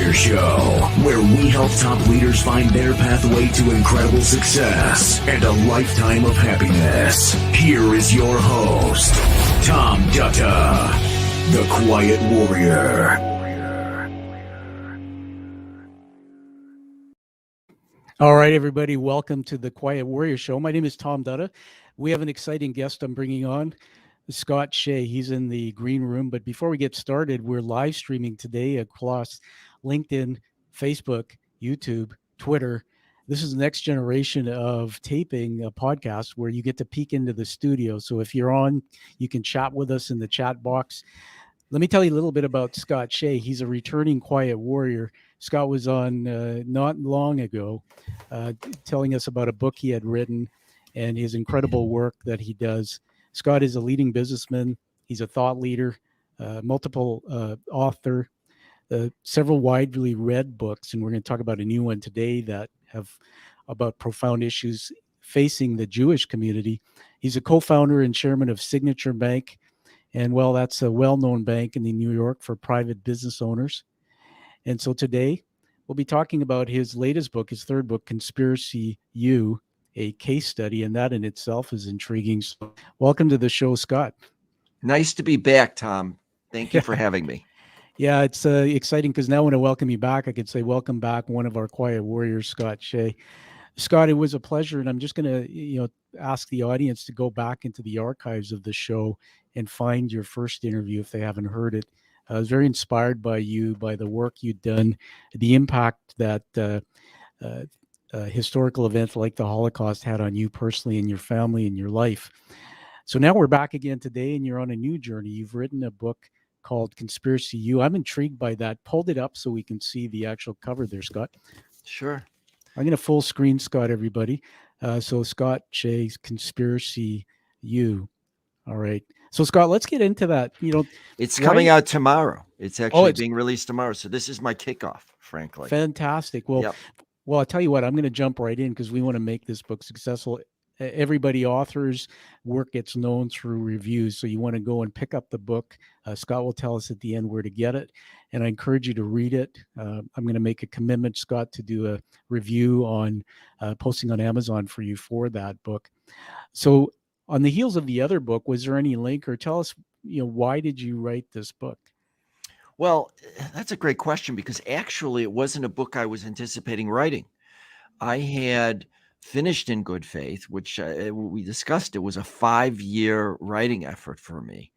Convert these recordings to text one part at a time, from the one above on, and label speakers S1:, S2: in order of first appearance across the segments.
S1: Warrior Show, where we help top leaders find their pathway to incredible success and a lifetime of happiness. Here is your host, Tom Dutta, the Quiet Warrior.
S2: All right, everybody, welcome to the Quiet Warrior Show. My name is Tom Dutta. We have an exciting guest I'm bringing on, Scott Shay. He's in the green room. But before we get started, we're live streaming today across LinkedIn, Facebook, YouTube, Twitter. This is the next generation of taping a podcast where you get to peek into the studio. So if you're on, you can chat with us in the chat box. Let me tell you a little bit about Scott Shay. He's a returning Quiet Warrior. Scott was on not long ago telling us about a book he had written and his incredible work that he does. Scott is a leading businessman. He's a thought leader, multiple author, several widely read books, and we're going to talk about a new one today that have about profound issues facing the Jewish community. He's a co-founder and chairman of Signature Bank, and well, that's a well-known bank in New York for private business owners. And so today we'll be talking about his latest book, his third book, Conspiracy U, a case study, and that in itself is intriguing. So welcome to the show, Scott.
S3: Nice to be back, Tom. Thank you for having me.
S2: Yeah, it's exciting because now when I welcome you back, I could say welcome back, one of our Quiet Warriors, Scott Shay. Scott, it was a pleasure, and I'm just going to ask the audience to go back into the archives of the show and find your first interview if they haven't heard it. I was very inspired by you, by the work you'd done, the impact that historical event like the Holocaust had on you personally and your family and your life. So now we're back again today, and you're on a new journey. You've written a book called Conspiracy U. I'm intrigued by that. Pulled it up so we can see the actual cover there, Scott.
S3: Sure.
S2: I'm going to full screen Scott, everybody. So Scott Shay's Conspiracy U. All right. So Scott, let's get into that.
S3: It's coming out tomorrow. It's actually being released tomorrow. So this is my kickoff, frankly.
S2: Fantastic. Well, I'll tell you what, I'm going to jump right in because we want to make this book successful. Everybody, authors' work gets known through reviews. So you want to go and pick up the book. Scott will tell us at the end where to get it. And I encourage you to read it. I'm going to make a commitment, Scott, to do a review on posting on Amazon for you for that book. So on the heels of the other book, was there any link, or tell us, why did you write this book?
S3: Well, that's a great question because actually it wasn't a book I was anticipating writing. I had finished In Good Faith, which we discussed. It was a 5-year writing effort for me.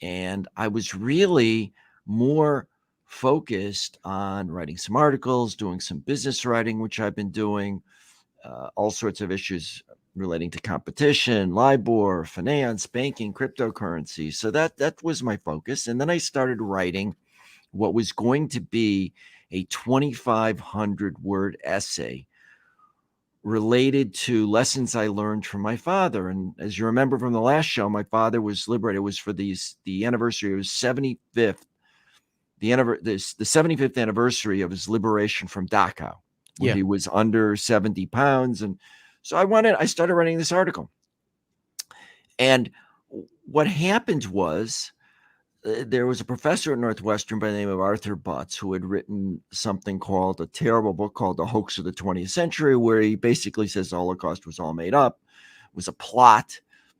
S3: And I was really more focused on writing some articles, doing some business writing, which I've been doing, all sorts of issues relating to competition, LIBOR, finance, banking, cryptocurrency. So that was my focus. And then I started writing what was going to be a 2,500 word essay related to lessons I learned from my father. And as you remember from the last show, my father was liberated. It was for the anniversary of his 75th, the 75th anniversary of his liberation from Dachau, when he was under 70 pounds. And so I started writing this article. And what happened was there was a professor at Northwestern by the name of Arthur Butts who had written something called a terrible book called The Hoax of the 20th Century, where he basically says the Holocaust was all made up. It was a plot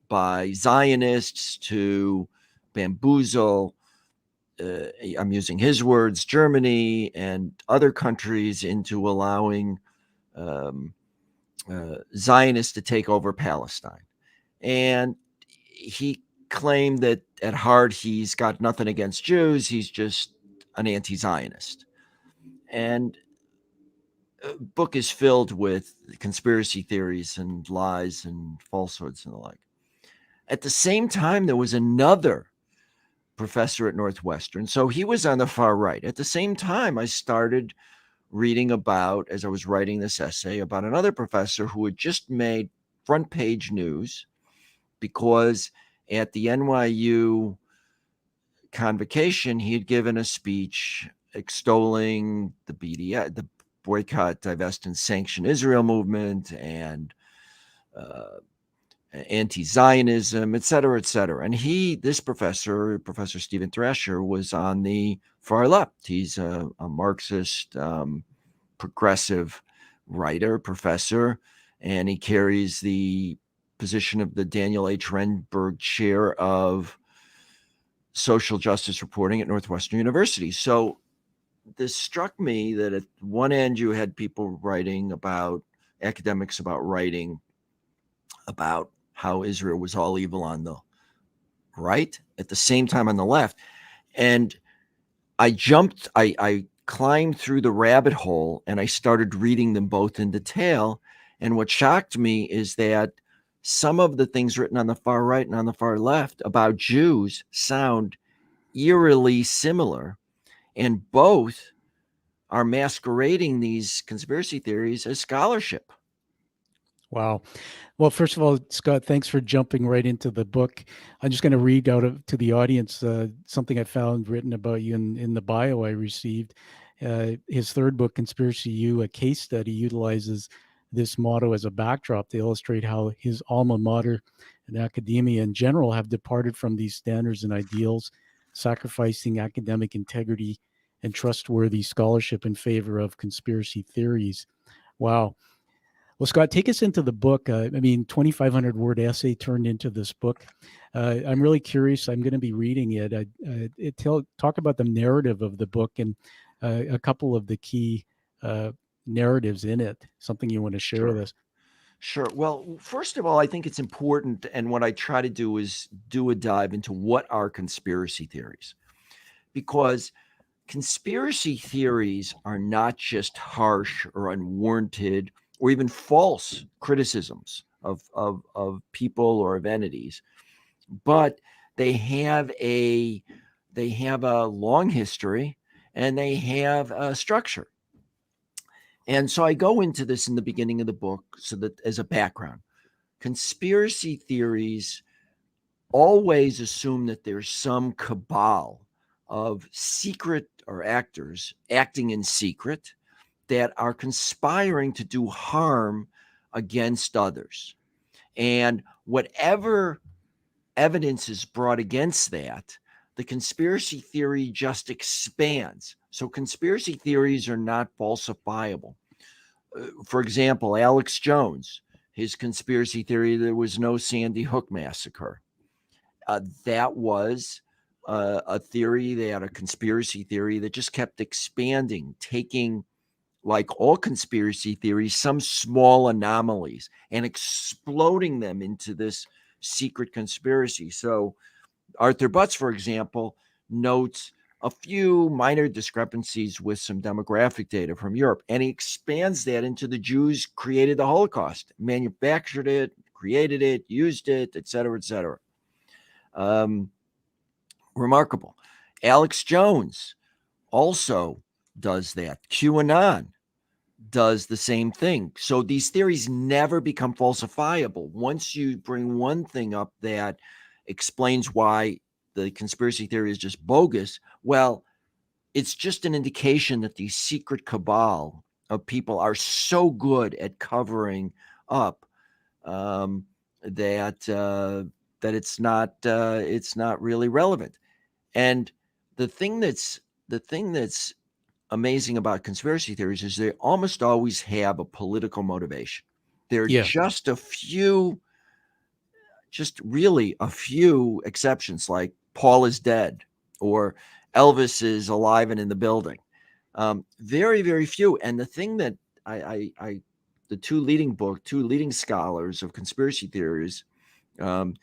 S3: by Zionists to bamboozle, I'm using his words, Germany and other countries into allowing Zionists to take over Palestine. And he claimed that at heart he's got nothing against Jews, he's just an anti-Zionist. And the book is filled with conspiracy theories and lies and falsehoods and the like. At the same time, there was another professor at Northwestern, so he was on the far right. At the same time, I started reading about, as I was writing this essay, about another professor who had just made front page news because at the NYU convocation, he had given a speech extolling the BDS, the Boycott, Divest, and Sanction Israel movement, and anti-Zionism, et cetera, et cetera. And this professor, Professor Stephen Thrasher, was on the far left. He's a Marxist, progressive writer, professor, and he carries the position of the Daniel H. Renberg Chair of Social Justice Reporting at Northwestern University. So this struck me that at one end you had people writing about, academics about writing about how Israel was all evil on the right, at the same time on the left. And I climbed through the rabbit hole and I started reading them both in detail. And what shocked me is that some of the things written on the far right and on the far left about Jews sound eerily similar, and both are masquerading these conspiracy theories as scholarship.
S2: Wow. Well, first of all, Scott, thanks for jumping right into the book. I'm just going to read to the audience something I found written about you in the bio I received. His third book, Conspiracy U, a case study, utilizes this motto as a backdrop to illustrate how his alma mater and academia in general have departed from these standards and ideals, sacrificing academic integrity and trustworthy scholarship in favor of conspiracy theories. Wow. Well, Scott, take us into the book. 2,500 word essay turned into this book. I'm really curious. I'm going to be reading it. Talk about the narrative of the book and a couple of the key narratives in it. Something you want to share with us?
S3: Sure. Well, first of all, I think it's important, and what I try to do is do a dive into what are conspiracy theories, because conspiracy theories are not just harsh or unwarranted or even false criticisms of people or of entities, but they have a long history and they have a structure. And so I go into this in the beginning of the book so that as a background, conspiracy theories always assume that there's some cabal of secret or actors acting in secret that are conspiring to do harm against others. And whatever evidence is brought against that, the conspiracy theory just expands. So conspiracy theories are not falsifiable. For example, Alex Jones, his conspiracy theory, there was no Sandy Hook massacre. That was a conspiracy theory that just kept expanding, taking, like all conspiracy theories, some small anomalies and exploding them into this secret conspiracy. So Arthur Butts, for example, notes a few minor discrepancies with some demographic data from Europe, and he expands that into the Jews created the Holocaust, manufactured it, created it, used it, et cetera, et cetera. Remarkable. Alex Jones also does that. QAnon does the same thing. So these theories never become falsifiable. Once you bring one thing up that explains why the conspiracy theory is just bogus, well, it's just an indication that the secret cabal of people are so good at covering up that it's not really relevant. And the thing that's amazing about conspiracy theories is they almost always have a political motivation. There are really a few exceptions, like Paul is dead or Elvis is alive and in the building. Very, very few. And the thing that the two leading scholars of conspiracy theories, Jevon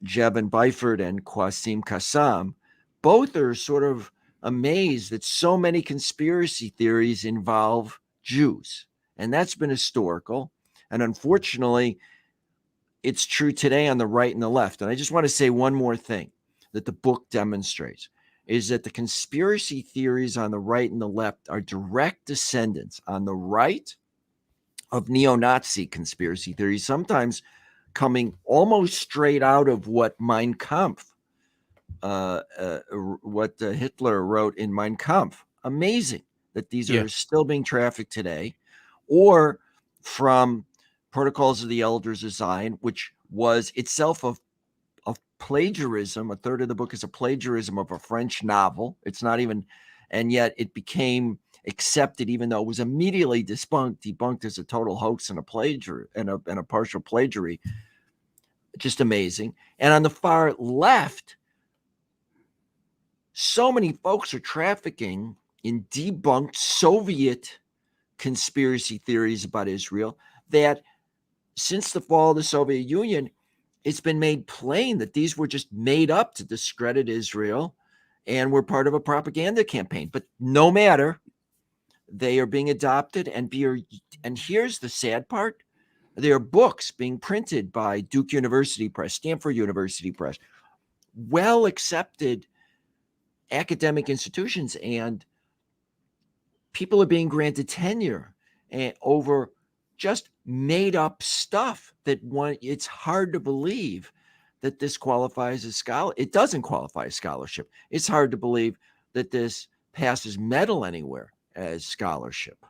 S3: Byford and Qasim Qassam, both are sort of amazed that so many conspiracy theories involve Jews. And that's been historical. And unfortunately, it's true today on the right and the left. And I just want to say one more thing that the book demonstrates is that the conspiracy theories on the right and the left are direct descendants on the right of neo-Nazi conspiracy theories, sometimes coming almost straight out of what Mein Kampf, what Hitler wrote in Mein Kampf. Amazing that these are still being trafficked today, or from Protocols of the Elders of Zion, which was itself of plagiarism. A third of the book is a plagiarism of a French novel. It's not even, and yet it became accepted, even though it was immediately debunked as a total hoax and a partial plagiary. Just amazing. And on the far left, so many folks are trafficking in debunked Soviet conspiracy theories about Israel that since the fall of the Soviet Union, it's been made plain that these were just made up to discredit Israel and were part of a propaganda campaign. But no matter, they are being adopted and here's the sad part. There are books being printed by Duke University Press, Stanford University Press, well accepted academic institutions, and people are being granted tenure over just made up stuff that it's hard to believe that this qualifies as scholar. It doesn't qualify as scholarship. It's hard to believe that this passes medal anywhere as scholarship.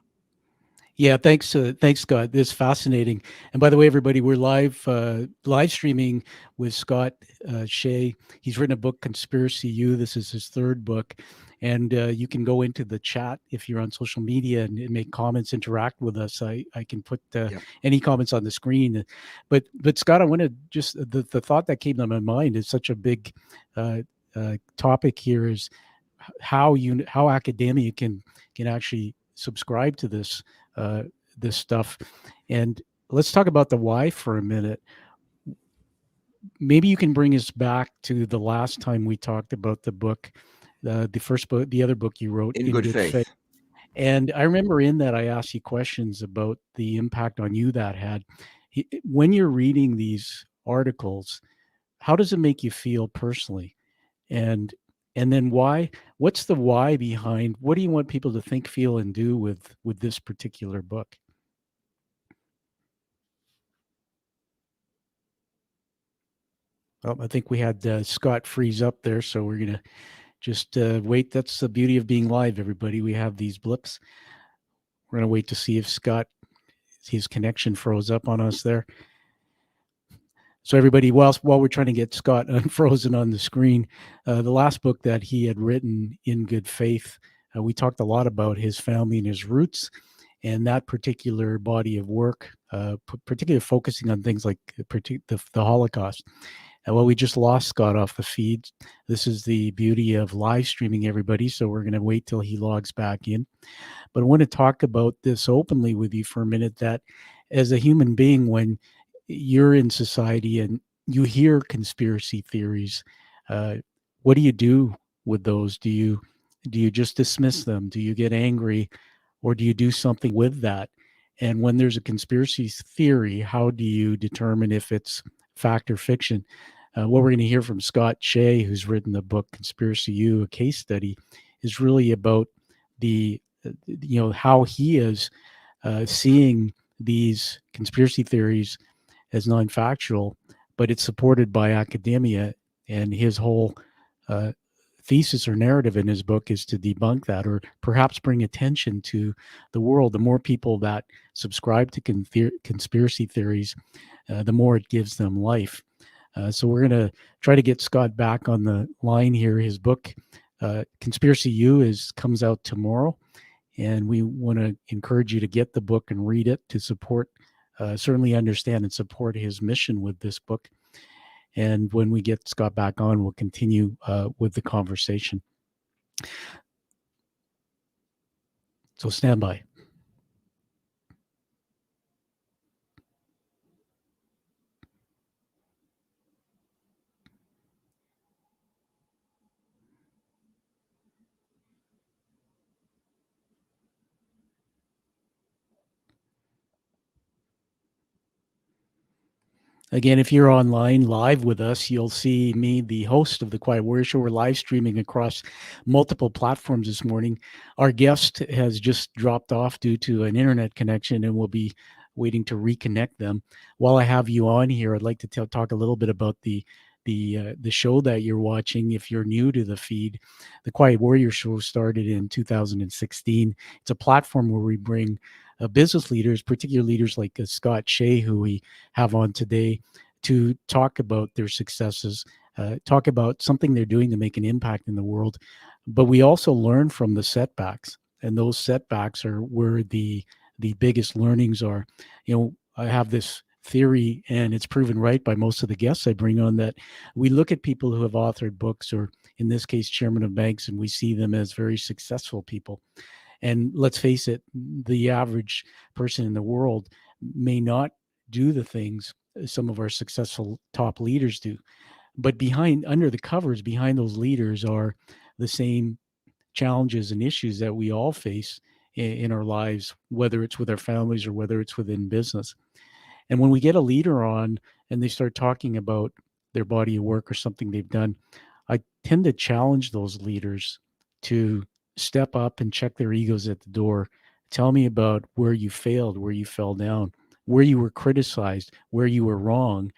S2: Yeah, thanks, Scott. This is fascinating. And by the way, everybody, we're live streaming with Scott Shay. He's written a book, Conspiracy U. This is his third book. And you can go into the chat if you're on social media and make comments, interact with us. I can put any comments on the screen. But Scott, I want to just, the thought that came to my mind is such a big topic here is how academia can actually subscribe to this stuff. And let's talk about the why for a minute. Maybe you can bring us back to the last time we talked about the book, the first book, the other book you wrote,
S3: In Good Faith.
S2: And I remember in that I asked you questions about the impact on you that had. When you're reading these articles, how does it make you feel personally? And then why? What's the why behind? What do you want people to think, feel, and do with this particular book? Well, I think we had Scott freeze up there, so we're going to just wait. That's the beauty of being live, everybody. We have these blips. We're going to wait to see if Scott, his connection froze up on us there. So everybody, while we're trying to get Scott unfrozen on the screen, the last book that he had written, In Good Faith, we talked a lot about his family and his roots, and that particular body of work, particularly focusing on things like the Holocaust. Well, we just lost Scott off the feed. This is the beauty of live streaming, everybody. So we're going to wait till he logs back in. But I want to talk about this openly with you for a minute, that as a human being, when you're in society and you hear conspiracy theories, what do you do with those? Do you just dismiss them? Do you get angry, or do you do something with that? And when there's a conspiracy theory, how do you determine if it's fact or fiction? What we're going to hear from Scott Shay, who's written the book Conspiracy U, a case study, is really about the how he is seeing these conspiracy theories as non-factual, but it's supported by academia. And his whole thesis or narrative in his book is to debunk that, or perhaps bring attention to the world. The more people that subscribe to conspiracy theories, the more it gives them life. So we're going to try to get Scott back on the line here. His book, Conspiracy U, comes out tomorrow, and we want to encourage you to get the book and read it to support, certainly understand and support his mission with this book. And when we get Scott back on, we'll continue with the conversation. So stand by. Again, if you're online live with us, you'll see me, the host of the Quiet Warrior Show. We're live streaming across multiple platforms this morning. Our guest has just dropped off due to an internet connection, and we'll be waiting to reconnect them. While I have you on here, I'd like to talk a little bit about the show that you're watching. If you're new to the feed, the Quiet Warrior Show started in 2016. It's a platform where we bring business leaders, particular leaders like Scott Shay, who we have on today, to talk about their successes, talk about something they're doing to make an impact in the world. But we also learn from the setbacks, and those setbacks are where the biggest learnings are. I have this theory, and it's proven right by most of the guests I bring on, that we look at people who have authored books, or in this case, chairman of banks, and we see them as very successful people. And let's face it, the average person in the world may not do the things some of our successful top leaders do. But under the covers, behind those leaders are the same challenges and issues that we all face in our lives, whether it's with our families or whether it's within business. And when we get a leader on and they start talking about their body of work or something they've done, I tend to challenge those leaders to step up and check their egos at the door. Tell me about where you failed, where you fell down, where you were criticized, where you were wrong.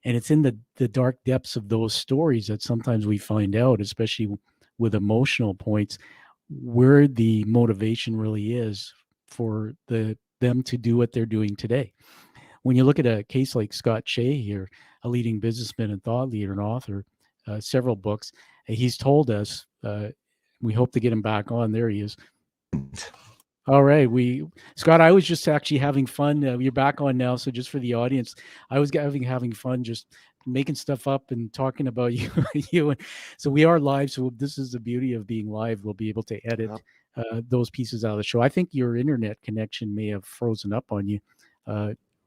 S2: And it's in the dark depths of those stories that sometimes we find out, especially with emotional points, where the motivation really is for them to do what they're doing today. When you look at a case like Scott Shay here, a leading businessman and thought leader and author, several books, he's told us, we hope to get him back on. There he is. All right. Scott, I was just actually having fun. You're back on now. So just for the audience, I was having fun just making stuff up and talking about you. So we are live. So this is the beauty of being live. We'll be able to edit those pieces out of the show. I think your internet connection may have frozen up on you.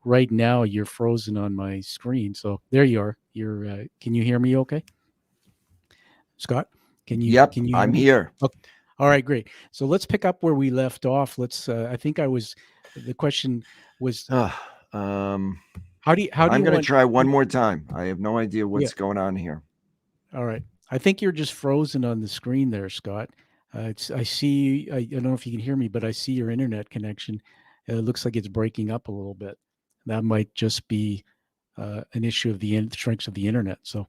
S2: Right now you're frozen on my screen. So there you are. Can you hear me okay? Scott, can you
S3: Yep,
S2: hear
S3: I'm
S2: me?
S3: here.
S2: Okay. All right, great. So let's pick up where we left off. The question was,
S3: I'm
S2: how do you
S3: going to
S2: want,
S3: try one more time. I have no idea what's going on here.
S2: All right. I think you're just frozen on the screen there, Scott. I don't know if you can hear me, but I see your internet connection. It looks like it's breaking up a little bit. That might just be an issue of the strengths of the internet. So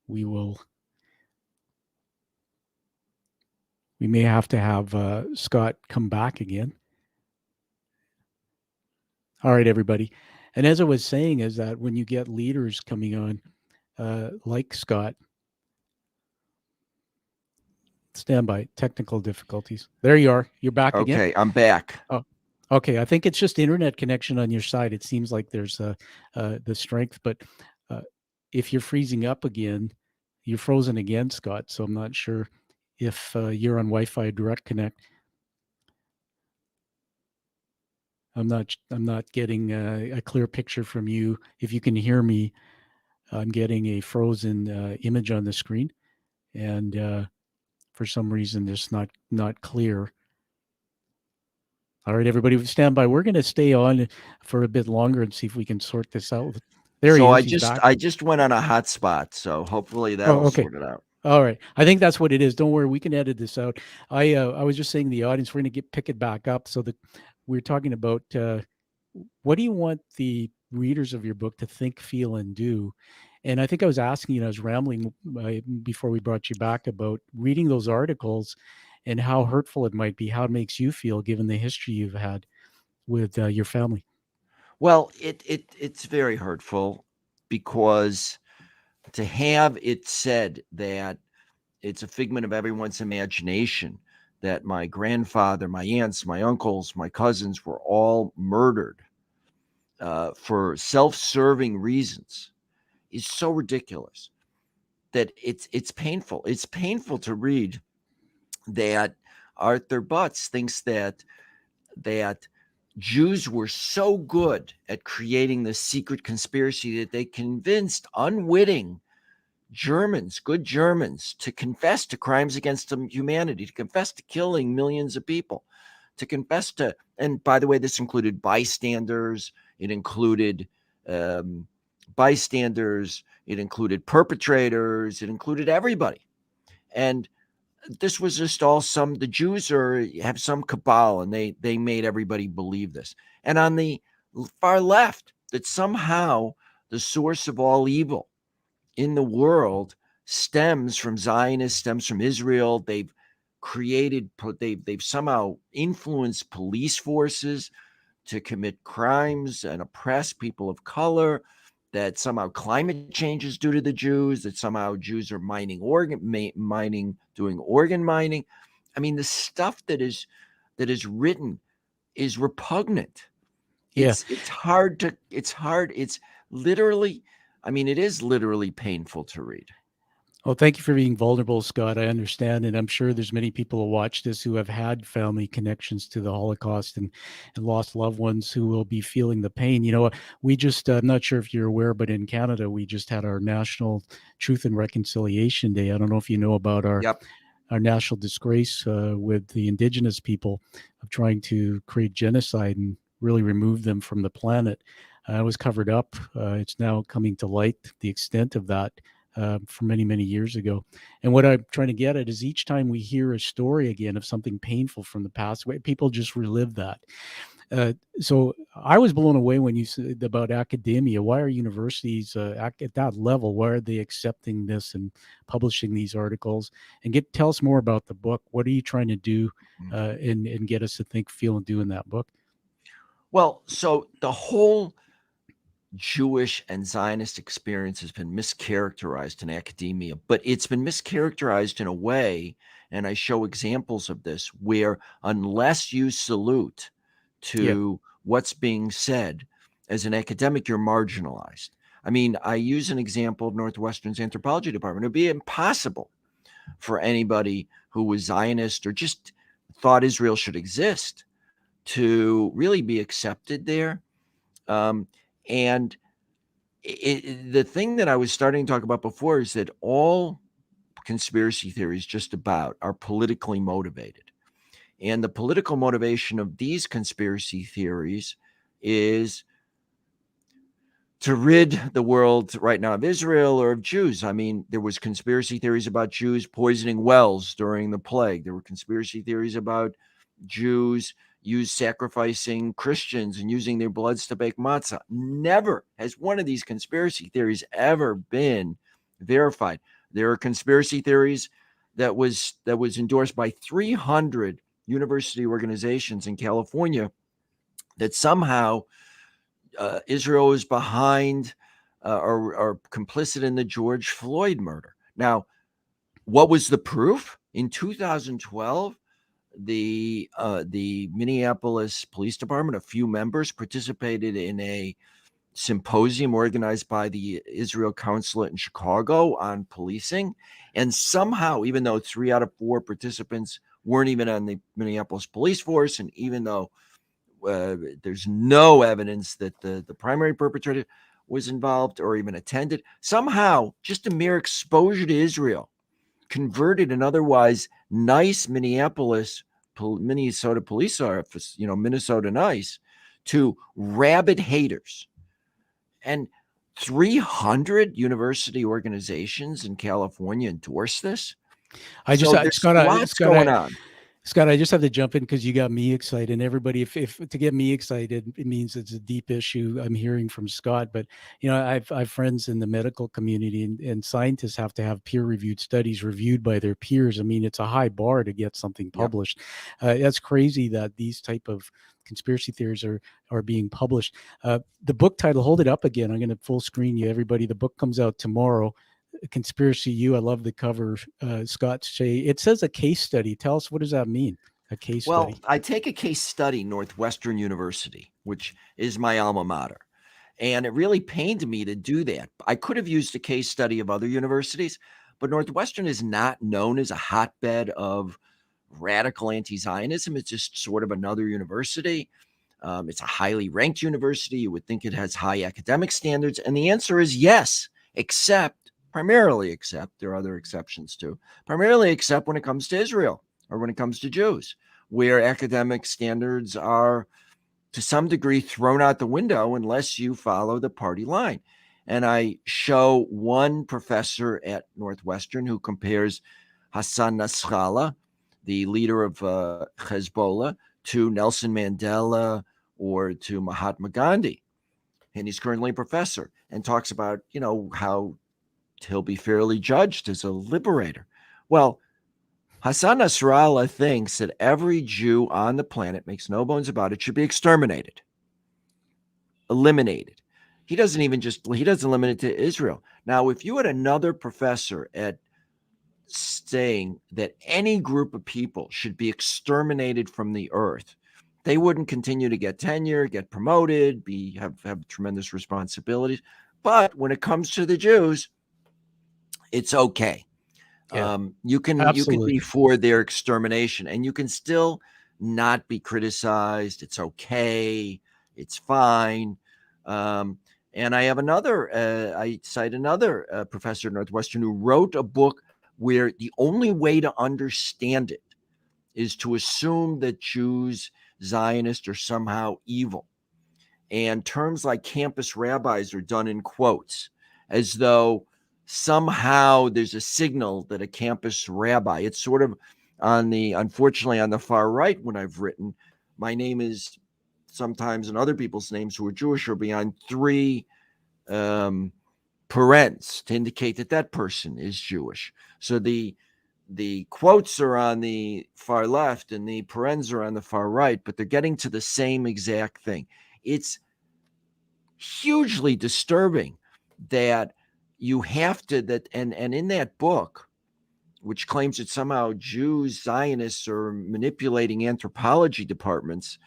S2: we may have to have Scott come back again. All right, everybody. And as I was saying, is that when you get leaders coming on, like Scott, stand by, technical difficulties. There you are. You're back again.
S3: Okay, I'm back.
S2: Oh, okay. I think it's just internet connection on your side. It seems like there's the strength, but if you're freezing up again, you're frozen again, Scott. So I'm not sure if you're on Wi-Fi Direct Connect. I'm not getting a clear picture from you. If you can hear me, I'm getting a frozen image on the screen, and for some reason, it's not clear. All right, everybody, stand by. We're going to stay on for a bit longer and see if we can sort this out. There he is. He's back.
S3: I just went on a hotspot, so hopefully that'll sort it out.
S2: All right. I think that's what it is. Don't worry. We can edit this out. I was just saying to the audience, we're going to pick it back up. So that we're talking about what do you want the readers of your book to think, feel, and do? And I think I was asking you, I was rambling before we brought you back about reading those articles and how hurtful it might be, how it makes you feel given the history you've had with your family.
S3: Well, it's very hurtful because to have it said that it's a figment of everyone's imagination that my grandfather, my aunts, my uncles, my cousins were all murdered for self-serving reasons is so ridiculous that it's painful. It's painful to read that Arthur Butts thinks that Jews were so good at creating the secret conspiracy that they convinced unwitting Germans, good Germans, to confess to crimes against humanity, to confess to killing millions of people, to confess to, and by the way, this included bystanders, it included it included perpetrators, it included everybody. And this was just all the Jews have some cabal, and they made everybody believe this. And on the far left, that somehow the source of all evil in the world stems from Zionists, stems from Israel. They've somehow influenced police forces to commit crimes and oppress people of color. that somehow climate change is due to the Jews, that somehow Jews are doing organ mining. I mean, the stuff that is written is repugnant.
S2: Yeah.
S3: It's literally, I mean, it is literally painful to read.
S2: Well, thank you for being vulnerable, Scott. I understand, and I'm sure there's many people who watch this who have had family connections to the Holocaust and lost loved ones who will be feeling the pain. We just, I'm not sure if you're aware, but in Canada, we just had our National Truth and Reconciliation Day. I don't know if you know about our
S3: Yep.
S2: national disgrace with the Indigenous people of trying to create genocide and really remove them from the planet. It was covered up. It's now coming to light, the extent of that. From many, many years ago. And what I'm trying to get at is each time we hear a story again of something painful from the past, people just relive that. So I was blown away when you said about academia. Why are universities at that level? Why are they accepting this and publishing these articles? And tell us more about the book. What are you trying to do and get us to think, feel, and do in that book?
S3: Well, so the whole Jewish and Zionist experience has been mischaracterized in academia, but it's been mischaracterized in a way, and I show examples of this, where unless you salute to what's being said as an academic, you're marginalized. I mean, I use an example of Northwestern's anthropology department. It'd be impossible for anybody who was Zionist or just thought Israel should exist to really be accepted there. And the thing that I was starting to talk about before is that all conspiracy theories just about are politically motivated. And the political motivation of these conspiracy theories is to rid the world right now of Israel or of Jews. I mean, there was conspiracy theories about Jews poisoning wells during the plague. There were conspiracy theories about Jews sacrificing Christians and using their bloods to bake matzah. Never has one of these conspiracy theories ever been verified. There are conspiracy theories that was endorsed by 300 university organizations in California that somehow Israel is behind or complicit in the George Floyd murder. Now, what was the proof? In 2012, the Minneapolis Police Department, a few members, participated in a symposium organized by the Israel Consulate in Chicago on policing. And somehow, even though 3 out of 4 participants weren't even on the Minneapolis police force, and even though there's no evidence that the primary perpetrator was involved or even attended, somehow just a mere exposure to Israel converted an otherwise nice Minnesota police office, Minnesota nice, to rabid haters. And 300 university organizations in California endorse this. There's lots going on.
S2: Scott, I just have to jump in because you got me excited. And everybody, if to get me excited, it means it's a deep issue I'm hearing from Scott. But I've friends in the medical community, and scientists have to have peer-reviewed studies reviewed by their peers. I mean, it's a high bar to get something published. Yep. That's crazy that these type of conspiracy theories are being published. The book title, hold it up again. I'm going to full screen you, everybody. The book comes out tomorrow. Conspiracy U. I love the cover. Scott Shay. It says a case study. Tell us, what does that mean? A case study.
S3: Well, I take a case study, Northwestern University, which is my alma mater. And it really pained me to do that. I could have used a case study of other universities, but Northwestern is not known as a hotbed of radical anti-Zionism. It's just sort of another university. It's a highly ranked university. You would think it has high academic standards. And the answer is yes, primarily except, there are other exceptions too, primarily except when it comes to Israel or when it comes to Jews, where academic standards are to some degree thrown out the window unless you follow the party line. And I show one professor at Northwestern who compares Hassan Nasrallah, the leader of Hezbollah, to Nelson Mandela or to Mahatma Gandhi. And he's currently a professor, and talks about, how he'll be fairly judged as a liberator. Well, Hassan Nasrallah thinks that every Jew on the planet, makes no bones about it, should be exterminated, eliminated. he doesn't limit it to Israel. Now, if you had another professor at saying that any group of people should be exterminated from the earth, they wouldn't continue to get tenure, get promoted, have tremendous responsibilities. But when it comes to the Jews, it's okay.
S2: Yeah,
S3: You can
S2: absolutely.
S3: be for their extermination, and you can still not be criticized. It's okay. It's fine. And I have I cite another professor at Northwestern who wrote a book where the only way to understand it is to assume that Jews, Zionists, are somehow evil. And terms like campus rabbis are done in quotes, as though somehow there's a signal that a campus rabbi, it's sort of unfortunately, on the far right, when I've written, my name is sometimes, and other people's names who are Jewish, are behind three parens to indicate that that person is Jewish. So the quotes are on the far left and the parens are on the far right, but they're getting to the same exact thing. It's hugely disturbing that you have to, and in that book, which claims that somehow Jews, Zionists are manipulating anthropology departments,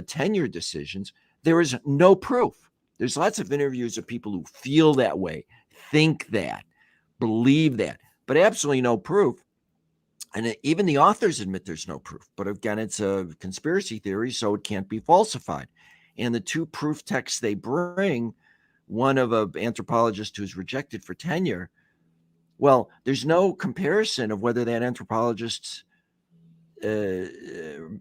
S3: tenure decisions, there is no proof. There's lots of interviews of people who feel that way, think that, believe that, but absolutely no proof. And even the authors admit there's no proof. But again, it's a conspiracy theory, so it can't be falsified. And the two proof texts they bring, one of an anthropologist who's rejected for tenure, well, there's no comparison of whether that anthropologist's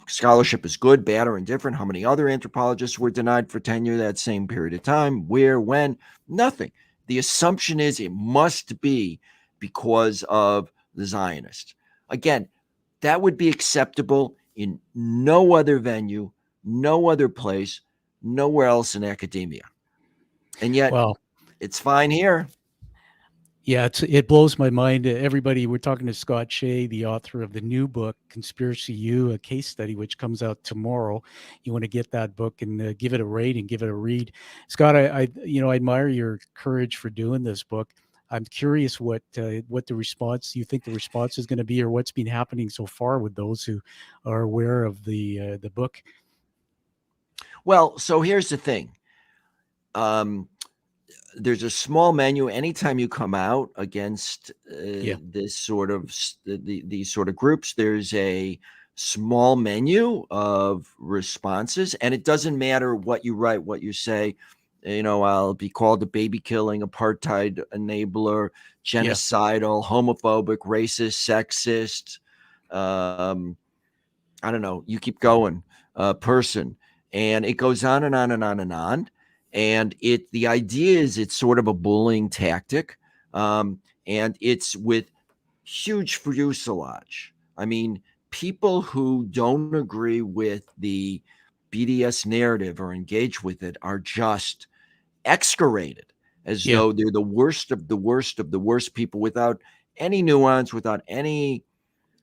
S3: scholarship is good, bad, or indifferent. How many other anthropologists were denied for tenure that same period of time? Where, when? Nothing. The assumption is it must be because of the Zionists. Again, that would be acceptable in no other venue, no other place, nowhere else in academia. And yet,
S2: Well,
S3: it's fine here.
S2: yeah, it blows my mind. Everybody, we're talking to Scott Shay, the author of the new book, Conspiracy U, a case study, which comes out tomorrow. You want to get that book and give it a rate and give it a read. Scott, I admire your courage for doing this book. I'm curious what the response, you think the response is going to be, or what's been happening so far with those who are aware of the book.
S3: Well, so here's the thing. There's a small menu anytime you come out against this sort of these sort of groups. There's a small menu of responses, and it doesn't matter what you write, what you say. I'll be called a baby killing, apartheid enabler, genocidal, homophobic, racist, sexist. I don't know. You keep going, person, and it goes on and on and on and on. And the idea is it's sort of a bullying tactic, and it's with huge fuselage. I mean, people who don't agree with the BDS narrative or engage with it are just excoriated as though they're the worst of the worst of the worst people, without any nuance, without any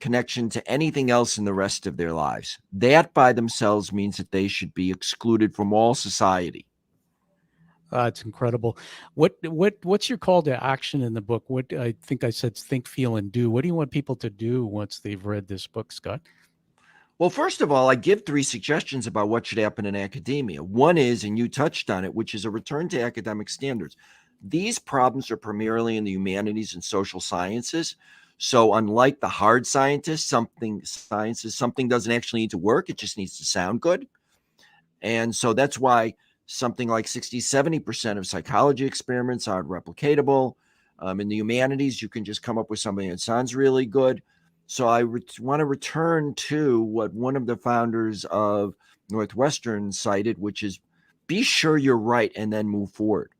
S3: connection to anything else in the rest of their lives. That by themselves means that they should be excluded from all society.
S2: It's incredible. What's your call to action in the book? What I think I said, think, feel, and do. What do you want people to do once they've read this book, Scott?
S3: Well, first of all, I give 3 suggestions about what should happen in academia. One is, and you touched on it, which is a return to academic standards. These problems are primarily in the humanities and social sciences. So unlike the hard sciences, something doesn't actually need to work. It just needs to sound good. And so that's why something like 60-70% of psychology experiments aren't replicatable. In the humanities, you can just come up with something that sounds really good. So I want to return to what one of the founders of Northwestern cited, which is be sure you're right and then move forward.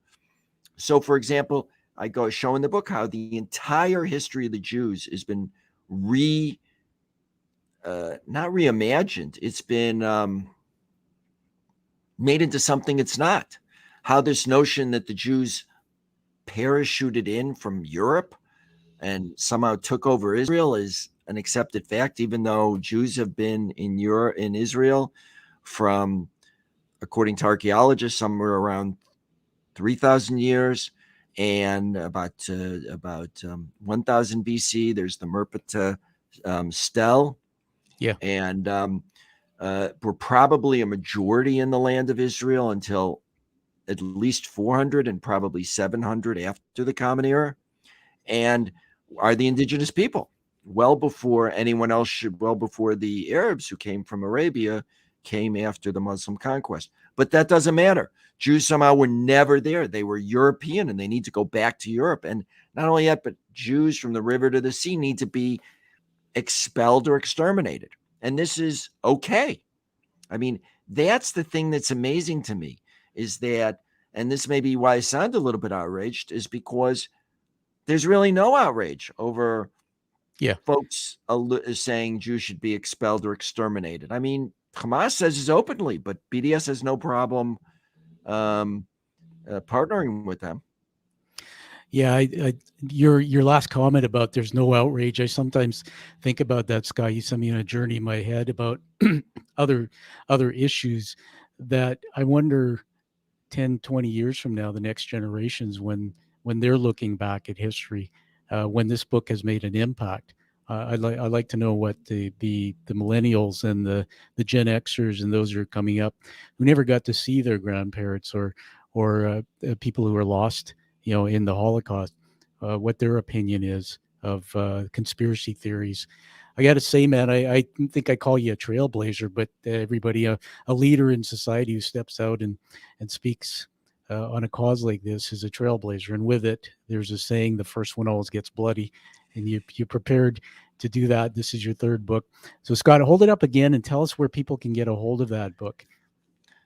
S3: So, for example, I go show in the book how the entire history of the Jews has been not reimagined. It's been made into something it's not. How this notion that the Jews parachuted in from Europe and somehow took over Israel is an accepted fact, even though Jews have been in Israel from, according to archaeologists, somewhere around 3,000 years. And about 1000 BC, there's the Merpata stele.
S2: Yeah.
S3: And we're probably a majority in the land of Israel until at least 400 and probably 700 after the Common Era, and are the indigenous people well before anyone else should, well before the Arabs who came from Arabia came after the Muslim conquest. But that doesn't matter. Jews somehow were never there. They were European and they need to go back to Europe. And not only that, but Jews from the river to the sea need to be expelled or exterminated. And this is okay. I mean, that's the thing that's amazing to me, is that, and this may be why I sound a little bit outraged, is because there's really no outrage over folks saying Jews should be expelled or exterminated. I mean, Hamas says this openly, but BDS has no problem partnering with them.
S2: Yeah, your last comment about there's no outrage, I sometimes think about that, Scott. You sent me on a journey in my head about other issues that I wonder 10, 20 years from now, the next generations, when they're looking back at history, when this book has made an impact. I'd like to know what the millennials and the Gen Xers and those who are coming up who never got to see their grandparents or people who were lost, in the Holocaust, what their opinion is of conspiracy theories. I got to say, man, I think I call you a trailblazer, but everybody, a leader in society who steps out and speaks on a cause like this is a trailblazer. And with it, there's a saying, the first one always gets bloody. And you're prepared to do that. This is your third book. So, Scott, hold it up again and tell us where people can get a hold of that book.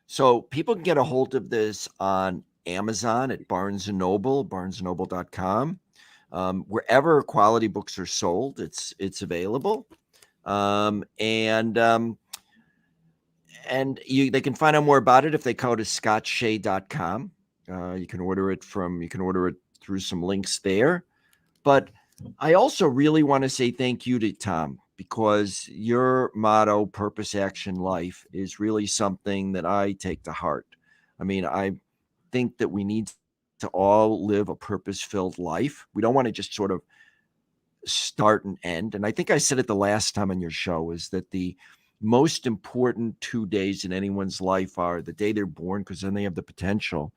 S3: So people can get a hold of this on Amazon at Barnes & Noble, barnesandnoble.com. Wherever quality books are sold, it's available. And they can find out more about it if they go to scottshay.com. You can order it through some links there. But I also really want to say thank you to Tom, because your motto, purpose, action, life, is really something that I take to heart. I mean, I think that we need to all live a purpose-filled life. We don't want to just sort of start and end. And I think I said it the last time on your show, is that the most important 2 days in anyone's life are the day they're born, because then they have the potential.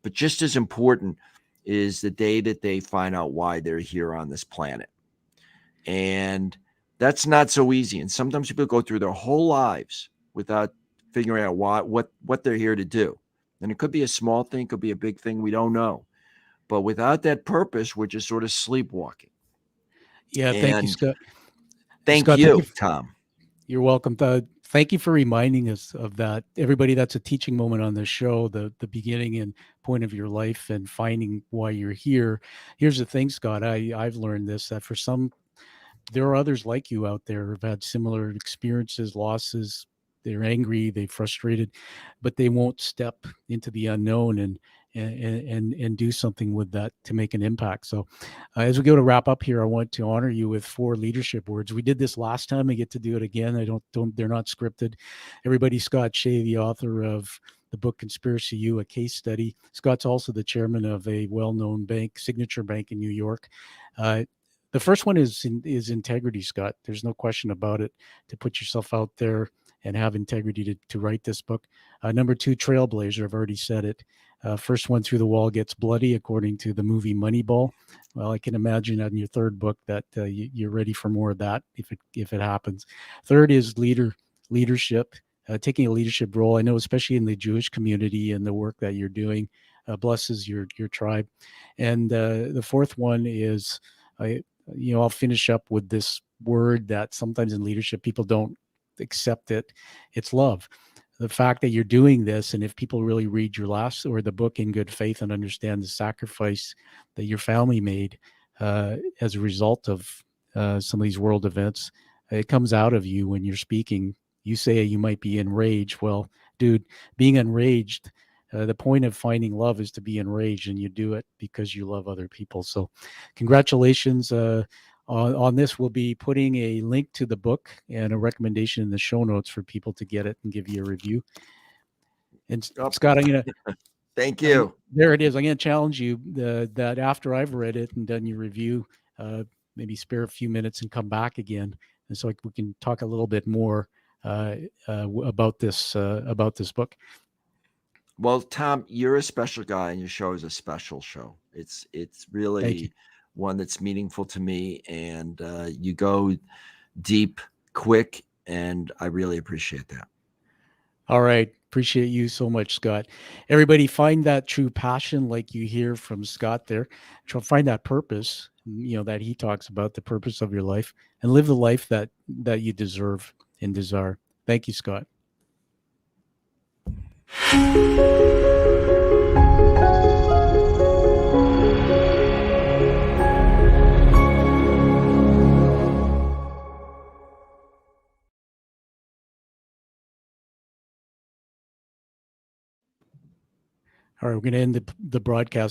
S3: But just as important is the day that they find out why they're here on this planet. And that's not so easy. And sometimes people go through their whole lives without figuring out what they're here to do. And it could be a small thing, could be a big thing, we don't know. But without that purpose, we're just sort of sleepwalking.
S2: Yeah, thank you, Scott.
S3: Thank
S2: Scott,
S3: you, Tom.
S2: You're welcome. Thank you for reminding us of that. Everybody, that's a teaching moment on this show, the beginning and point of your life and finding why you're here. Here's the thing, Scott, I've learned this, that for some, there are others like you out there who've had similar experiences, losses. They're angry, they're frustrated, but they won't step into the unknown and do something with that to make an impact. So as we go to wrap up here, I want to honor you with 4 leadership words. We did this last time. I get to do it again. They're not scripted. Everybody, Scott Shay, the author of the book Conspiracy U, a case study. Scott's also the chairman of a well-known bank, Signature Bank in New York. The first one is integrity, Scott. There's no question about it, to put yourself out there and have integrity to write this book. Number 2, trailblazer. I've already said it. First one through the wall gets bloody, according to the movie Moneyball. Well, I can imagine on your third book that you're ready for more of that if it happens. Third is leadership, taking a leadership role. I know, especially in the Jewish community and the work that you're doing, blesses your tribe. And the fourth one is, I'll finish up with this word that sometimes in leadership people don't accept it. It's love. The fact that you're doing this, and if people really read your last or the book in good faith and understand the sacrifice that your family made as a result of some of these world events, it comes out of you when you're speaking. You say you might be enraged. Well, dude, being enraged, the point of finding love is to be enraged, and you do it because you love other people. So congratulations. On this, we'll be putting a link to the book and a recommendation in the show notes for people to get it and give you a review. And Scott, I'm
S3: Thank you.
S2: There it is. I'm going to challenge you that after I've read it and done your review, maybe spare a few minutes and come back again, and so we can talk a little bit more about this book.
S3: Well, Tom, you're a special guy, and your show is a special show. It's really one that's meaningful to me, and you go deep, quick, and I really appreciate that.
S2: All right. Appreciate you so much, Scott. Everybody find that true passion like you hear from Scott there. Find that purpose, that he talks about, the purpose of your life, and live the life that you deserve and desire. Thank you, Scott. All right, we're going to end the broadcast